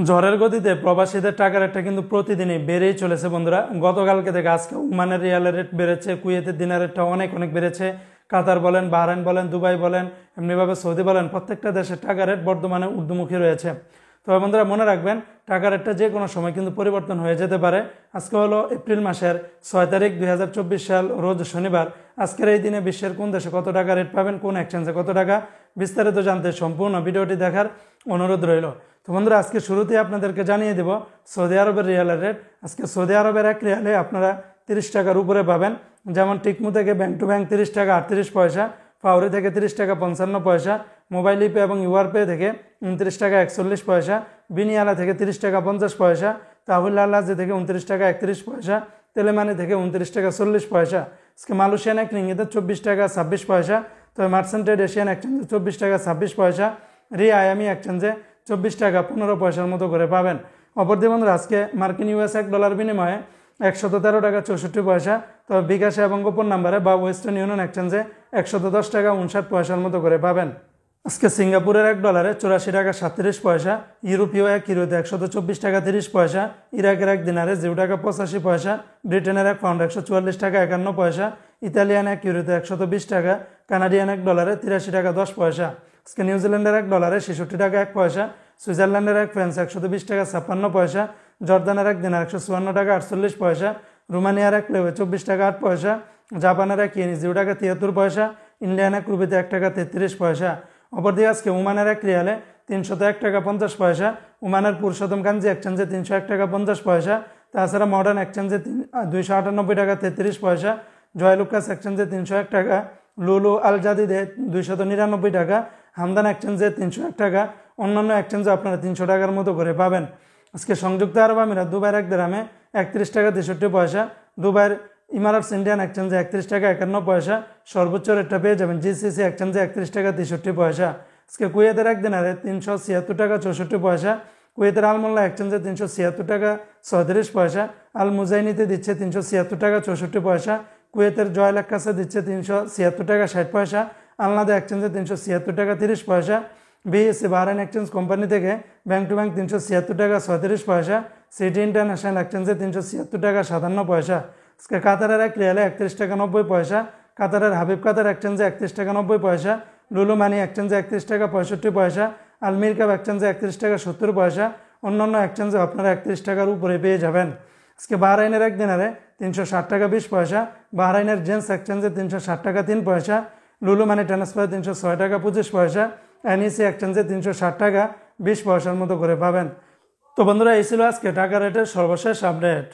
ঝড়ের গতিতে প্রবাসীদের টাকার রেটটা কিন্তু প্রতিদিনই বেড়েই চলেছে বন্ধুরা। গতকালকে থেকে আজকে ওমানের রিয়ালের রেট বেড়েছে, কুয়েতের দিনার রেটটা অনেক অনেক বেড়েছে। কাতার বলেন, বাহরাইন বলেন, দুবাই বলেন, এমনিভাবে সৌদি বলেন, প্রত্যেকটা দেশের টাকা রেট বর্তমানে ঊর্ধ্বমুখী রয়েছে। তবে বন্ধুরা মনে রাখবেন, টাকা রেটটা যে কোনো সময় কিন্তু পরিবর্তন হয়ে যেতে পারে। আজকে হলো এপ্রিল মাসের 6 তারিখ 2024 সাল, রোজ শনিবার। আজকের এই দিনে বিশ্বের কোন দেশে কত টাকা রেট পাবেন, কোন এক্সচেঞ্জে কত টাকা, বিস্তারিত জানতে সম্পূর্ণ ভিডিওটি দেখার অনুরোধ রইল। তো বন্ধুরা আজকে শুরুতেই আপনাদেরকে জানিয়ে দেব সৌদি আরবের রিয়ালের রেট। আজকে সৌদি আরবের এক রিয়ালে আপনারা 30 টাকার উপরে পাবেন। যেমন টিকমু থেকে ব্যাংক টু ব্যাংক 30 টাকা 38 পয়সা, ফাউরি থেকে 30 টাকা 55 পয়সা, মোবাইল ইপে এবং ইউআর পে থেকে 29 টাকা 41 পয়সা, বিনিয়ালা থেকে 30 টাকা 50 পয়সা, তাহুল আল্লাজি থেকে 29 টাকা 31 পয়সা, তেলেমানি থেকে 29 টাকা 40 পয়সা। আজকে মালয়েশিয়ান এক রিঙ্গিতে 24 টাকা 26 পয়সা। তবে মার্সেন্টেড এশিয়ান এক্সচেঞ্জে 24 টাকা 26 পয়সা, আয়ামি এক্সচেঞ্জে 24 টাকা 15 পয়সার মতো করে পাবেন। অপরদিকে বন্ধুরা আজকে মার্কিন ইউএস $1 বিনিময়ে 113 টাকা 64 পয়সা। তবে বিকাশে এবং গোপন নাম্বারে বা ওয়েস্টার্ন ইউনিয়ন এক্সচেঞ্জে 110 টাকা 59 পয়সার মতো করে পাবেন। আজকে সিঙ্গাপুরের $1 84 টাকা 37 পয়সা, ইউরোপীয় এক ইউরোতে 124 টাকা 30 পয়সা, ইরাকের এক দিনারে 0 টাকা 85 পয়সা, ব্রিটেনের এক পাউন্ড 144 টাকা 51 পয়সা, ইতালিয়ান এক ইউরোতে 120 টাকা, কানাডিয়ান $1 83 টাকা 10 পয়সা। আজকে নিউজিল্যান্ডের $1 66 টাকা 1 পয়সা, সুইজারল্যান্ডের এক ফ্রান্স 120 টাকা 56 পয়সা, জর্দানের এক দিনার 154 টাকা 48 পয়সা, রোমানিয়ার এক লেবে 24 টাকা 8 পয়সা, জাপানের এক ইয়েনি 0 টাকা 73 পয়সা, ইন্ডিয়ান এক রুপিতে 1 টাকা 33 পয়সা। অপরদিকে আজকে ওমানের এক রিয়ালে 301 টাকা 50 পয়সা, ওমানের পুরুষোত্তম কাঞ্জি এক্সচেঞ্জে 301 টাকা 50 পয়সা, তাছাড়া মডার্ন এক্সচেঞ্জে 298 টাকা 33 পয়সা, জয়লুকাস এক্সচেঞ্জে 301 টাকা, লুলু আল জাদিদে 299 টাকা, হামদান এক্সচেঞ্জে 301 টাকা, অন্যান্য এক্সচেঞ্জে আপনারা 300 টাকার মতো করে পাবেন। আজকে সংযুক্ত আরব আমিরাত দুবাইয়ের এক দিরহামে 31 টাকা 63 পয়সা, দুবাইয়ের ইমারাটস ইন্ডিয়ান এক্সচেঞ্জে 31 টাকা 51 পয়সা, সর্বোচ্চ রেটটা পেয়ে যাবেন জিসিসি এক্সচেঞ্জে 31 টাকা 63 পয়সা। আজকে কুয়েতের এক দিনারে 376 টাকা 64 পয়সা, কুয়েতের আলমোল্লা এক্সচেঞ্জে 376 টাকা 37 পয়সা, আল মুজাইনিতে দিচ্ছে 376 টাকা 64 পয়সা, কুয়েতের জয়েল আক্কাসে দিচ্ছে 376 টাকা 60 পয়সা, আলনাদা এক্সচেঞ্জে 376 টাকা 30 পয়সা, বিএসসি বাহরাইন এক্সচেঞ্জ কোম্পানি থেকে ব্যাংক টু ব্যাংক 376 টাকা 36 পয়সা, সিটি ইন্টারন্যাশনাল এক্সচেঞ্জে 376 টাকা 57 পয়সা। আজকে কাতারের এক রিয়ালে 31 টাকা 90 পয়সা, কাতারের হাবিব কাতার এক্সচেঞ্জে 31 টাকা 90 পয়সা, লুলু মানি এক্সচেঞ্জে 31 টাকা 65 পয়সা, আলমির কাপ এক্সচেঞ্জে 31 টাকা 70 পয়সা, অন্যান্য এক্সচেঞ্জে আপনারা 31 টাকার উপরে পেয়ে যাবেন। আজকে বাহরাইনের এক দিনারে 360 টাকা 20 পয়সা, বাহরাইনের জেন্স এক্সচেঞ্জে 360 টাকা 3 পয়সা, লুলু মানি ট্রান্সফারে 306 টাকা 25 পয়সা, এনইসি এক্সচেঞ্জে 360 টাকা 20 পয়সার মতো করে পাবেন। তো বন্ধুরা এই ছিল আজকে টাকা রেটের সর্বশেষ আপডেট।